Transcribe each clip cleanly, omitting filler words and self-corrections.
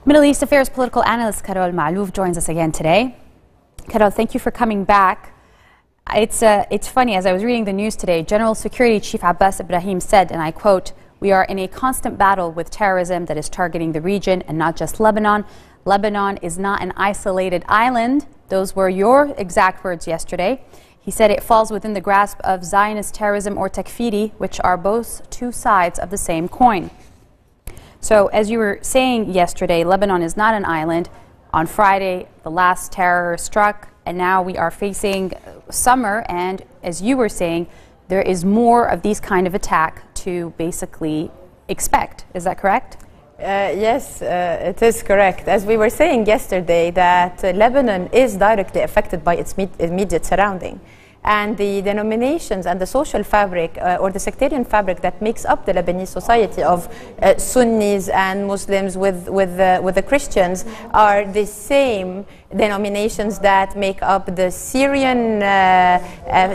Middle East Affairs political analyst Carol Malouf joins us again today. Carol, thank you for coming back. It's funny, as I was reading the news today, General Security Chief Abbas Ibrahim said, and I quote, "We are in a constant battle with terrorism that is targeting the region and not just Lebanon. Lebanon is not an isolated island." Those were your exact words yesterday. He said it falls within the grasp of Zionist terrorism or takfiri, which are both two sides of the same coin. So, as you were saying yesterday, Lebanon is not an island. On Friday, the last terror struck, and now we are facing summer, and as you were saying, there is more of these kind of attack to basically expect. Is that correct? Yes, it is correct. As we were saying yesterday, that Lebanon is directly affected by its immediate surrounding. And the denominations and the social fabric or the sectarian fabric that makes up the Lebanese society of Sunnis and Muslims with the Christians are the same denominations that make up the Syrian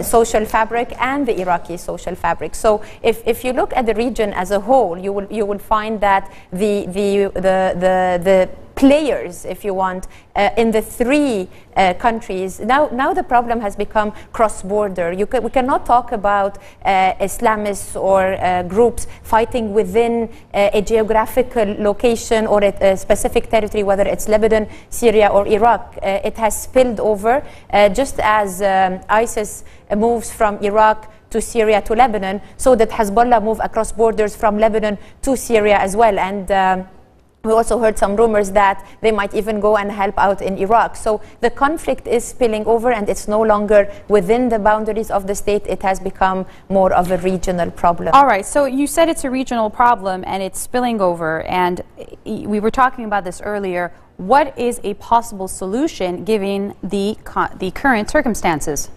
social fabric and the Iraqi social fabric. So if you look at the region as a whole, you will find that the players, if you want, in the three countries. Now the problem has become cross-border. We cannot talk about Islamists or groups fighting within a geographical location or a specific territory, whether it's Lebanon, Syria, or Iraq. It has spilled over, just as ISIS moves from Iraq to Syria to Lebanon, so that Hezbollah move across borders from Lebanon to Syria as well. And we also heard some rumors that they might even go and help out in Iraq. So the conflict is spilling over, and it's no longer within the boundaries of the state. It has become more of a regional problem. All right, so you said it's a regional problem and it's spilling over, and we were talking about this earlier. What is a possible solution given the current circumstances?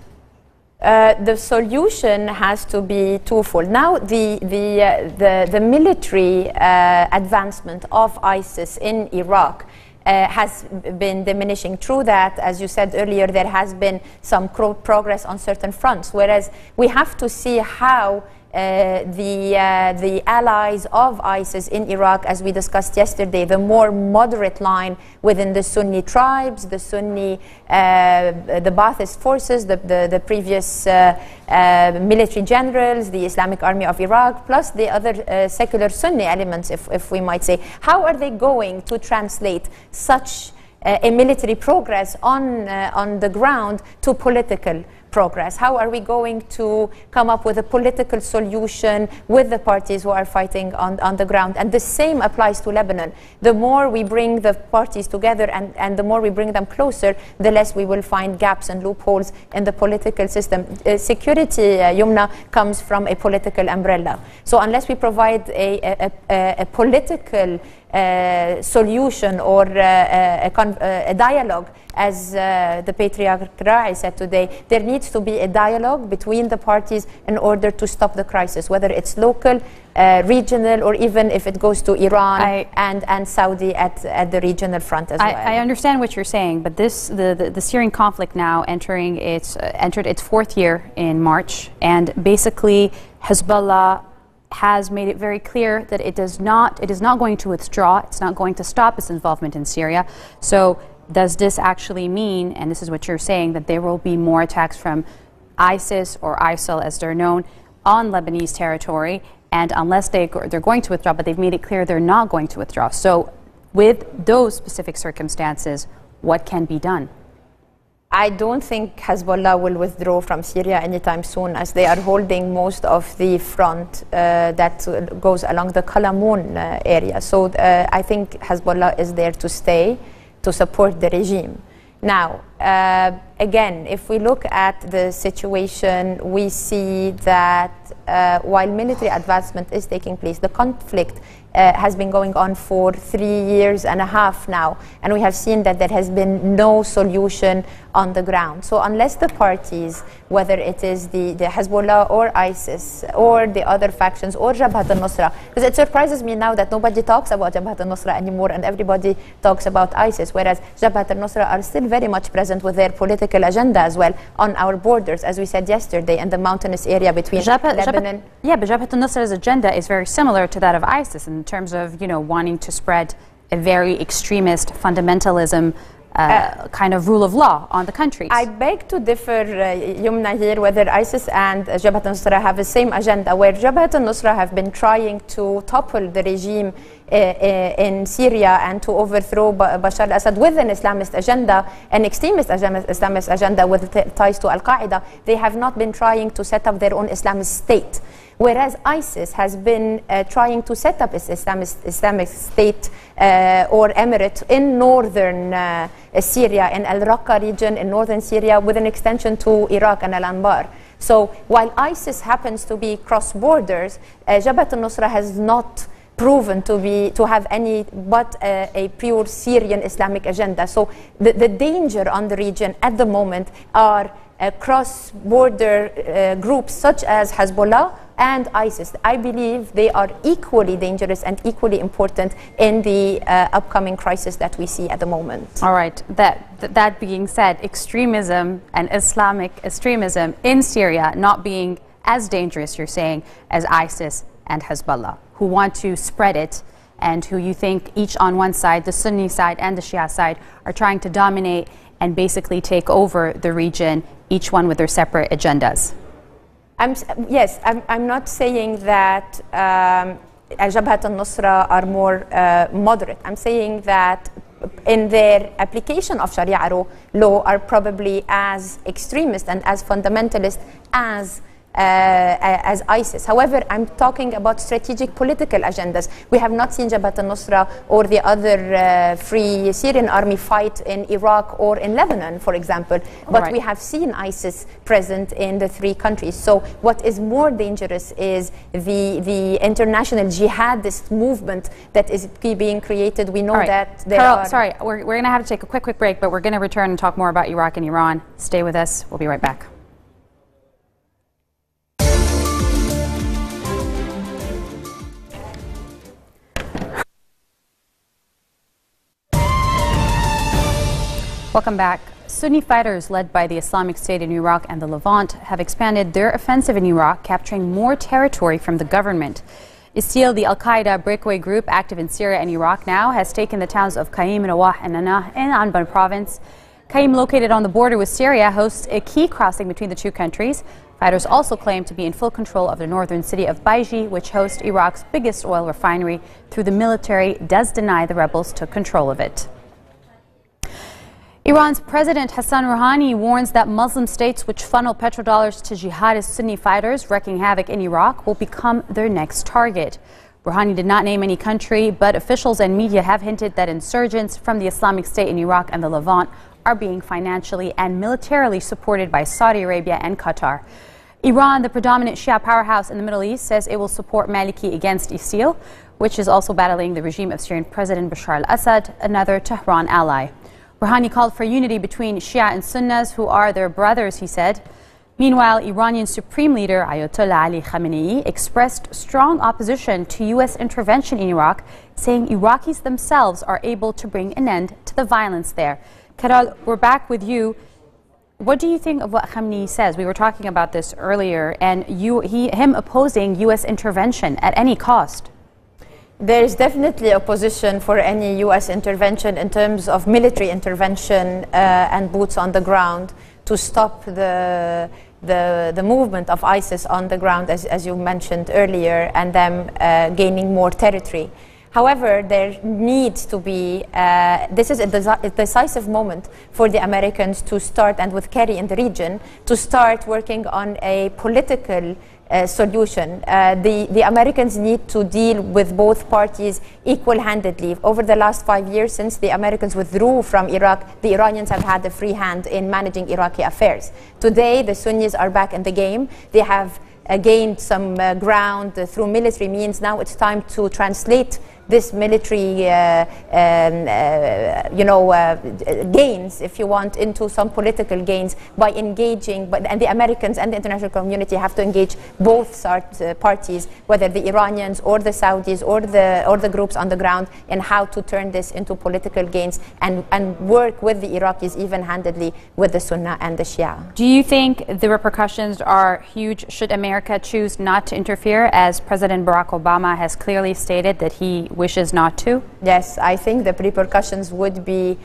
The solution has to be twofold. Now, the military advancement of ISIS in Iraq has been diminishing. True that, as you said earlier, there has been some progress on certain fronts, whereas we have to see how the allies of ISIS in Iraq, as we discussed yesterday, the more moderate line within the Sunni tribes, the Sunni, the Ba'athist forces, the previous military generals, the Islamic Army of Iraq, plus the other secular Sunni elements, if we might say. How are they going to translate such a military progress on the ground to political progress? How are we going to come up with a political solution with the parties who are fighting on the ground? And the same applies to Lebanon. The more we bring the parties together and the more we bring them closer, the less we will find gaps and loopholes in the political system. Security, Youmna, comes from a political umbrella. So unless we provide a political solution or a dialogue, as the Patriarch Ra'i said today, there needs to be a dialogue between the parties in order to stop the crisis, whether it's local, regional, or even if it goes to Iran and Saudi at the regional front as well. I understand what you're saying, but the Syrian conflict now entered its fourth year in March, and basically Hezbollah has made it very clear that it is not going to withdraw. It's not going to stop its involvement in Syria. So does this actually mean, and this is what you're saying, that there will be more attacks from ISIS or ISIL as they're known on Lebanese territory, and unless they're going to withdraw, but they've made it clear they're not going to withdraw. So with those specific circumstances, what can be done? I don't think Hezbollah will withdraw from Syria anytime soon, as they are holding most of the front that goes along the Qalamun area. So I think Hezbollah is there to stay, to support the regime. Now, again, if we look at the situation, we see that while military advancement is taking place, the conflict has been going on for 3.5 years now, and we have seen that there has been no solution on the ground. So unless the parties, whether it is the Hezbollah or ISIS or the other factions or Jabhat al-Nusra, because it surprises me now that nobody talks about Jabhat al-Nusra anymore and everybody talks about ISIS, whereas Jabhat al-Nusra are still very much present with their political agenda as well on our borders, as we said yesterday, in the mountainous area between Lebanon. Yeah, but Jabhat al-Nusra's agenda is very similar to that of ISIS in terms of, wanting to spread a very extremist fundamentalism kind of rule of law on the countries. I beg to differ, Youmna, here, whether ISIS and Jabhat al-Nusra have the same agenda, where Jabhat al-Nusra have been trying to topple the regime in Syria and to overthrow Bashar al-Assad with an Islamist agenda, an extremist Islamist agenda with ties to Al-Qaeda. They have not been trying to set up their own Islamist state. Whereas ISIS has been trying to set up its Islamic state or emirate in northern Syria, in Al-Raqqa region in northern Syria, with an extension to Iraq and Al-Anbar. So while ISIS happens to be cross borders, Jabhat al-Nusra has not proven to have any but a pure Syrian Islamic agenda. So the danger on the region at the moment are cross-border groups such as Hezbollah and ISIS. I believe they are equally dangerous and equally important in the upcoming crisis that we see at the moment. All right. That being said, extremism and Islamic extremism in Syria not being as dangerous, you're saying, as ISIS and Hezbollah, who want to spread it and who you think each on one side, the Sunni side and the Shia side, are trying to dominate and basically take over the region, each one with their separate agendas. Yes, I'm not saying that Jabhat al-Nusra are more moderate. I'm saying that in their application of Sharia law are probably as extremist and as fundamentalist as ISIS. However, I'm talking about strategic political agendas. We have not seen Jabhat al-Nusra or the other Free Syrian Army fight in Iraq or in Lebanon, for example, but we have seen ISIS present in the three countries. So what is more dangerous is the international jihadist movement that is being created. We know that there are... Sorry, we're going to have to take a quick break, but we're going to return and talk more about Iraq and Iran. Stay with us. We'll be right back. Welcome back. Sunni fighters led by the Islamic State in Iraq and the Levant have expanded their offensive in Iraq, capturing more territory from the government. ISIL, the Al-Qaeda breakaway group active in Syria and Iraq now, has taken the towns of Qaim, Rawah and Nanah in Anbar province. Qaim, located on the border with Syria, hosts a key crossing between the two countries. Fighters also claim to be in full control of the northern city of Baiji, which hosts Iraq's biggest oil refinery. Through the military does deny the rebels took control of it. Iran's President Hassan Rouhani warns that Muslim states which funnel petrodollars to jihadist Sunni fighters wreaking havoc in Iraq will become their next target. Rouhani did not name any country, but officials and media have hinted that insurgents from the Islamic State in Iraq and the Levant are being financially and militarily supported by Saudi Arabia and Qatar. Iran, the predominant Shia powerhouse in the Middle East, says it will support Maliki against ISIL, which is also battling the regime of Syrian President Bashar al-Assad, another Tehran ally. Rouhani called for unity between Shia and Sunnis, who are their brothers, he said. Meanwhile, Iranian Supreme Leader Ayatollah Ali Khamenei expressed strong opposition to U.S. intervention in Iraq, saying Iraqis themselves are able to bring an end to the violence there. Carol, we're back with you. What do you think of what Khamenei says? We were talking about this earlier, and him opposing U.S. intervention at any cost. There is definitely opposition for any U.S. intervention in terms of military intervention and boots on the ground to stop the movement of ISIS on the ground, as you mentioned earlier, and them gaining more territory. However, there needs to be, this is a decisive moment for the Americans to start, and with Kerry in the region, to start working on a political solution. The Americans need to deal with both parties equal-handedly. Over the last 5 years, since the Americans withdrew from Iraq, the Iranians have had a free hand in managing Iraqi affairs. Today, the Sunnis are back in the game. They have gained some ground through military means. Now it's time to translate this military gains, if you want, into some political gains by engaging, and the Americans and the international community have to engage both parties, whether the Iranians or the Saudis or the groups on the ground, in how to turn this into political gains and work with the Iraqis even-handedly with the Sunnah and the Shia. Do you think the repercussions are huge should America choose not to interfere, as President Barack Obama has clearly stated that he wishes not to? Yes, I think the repercussions would be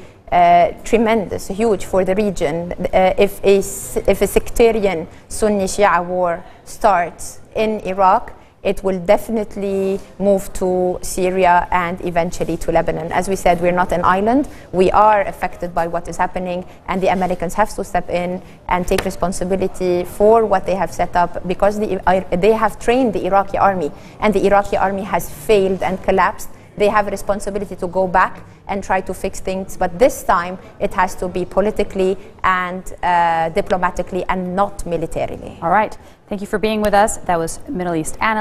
tremendous, huge for the region. If a sectarian Sunni-Shia war starts in Iraq, it will definitely move to Syria and eventually to Lebanon. As we said, we're not an island. We are affected by what is happening, and the Americans have to step in and take responsibility for what they have set up, because they have trained the Iraqi army, and the Iraqi army has failed and collapsed. They have a responsibility to go back and try to fix things, but this time it has to be politically and diplomatically and not militarily. All right. Thank you for being with us. That was Middle East analyst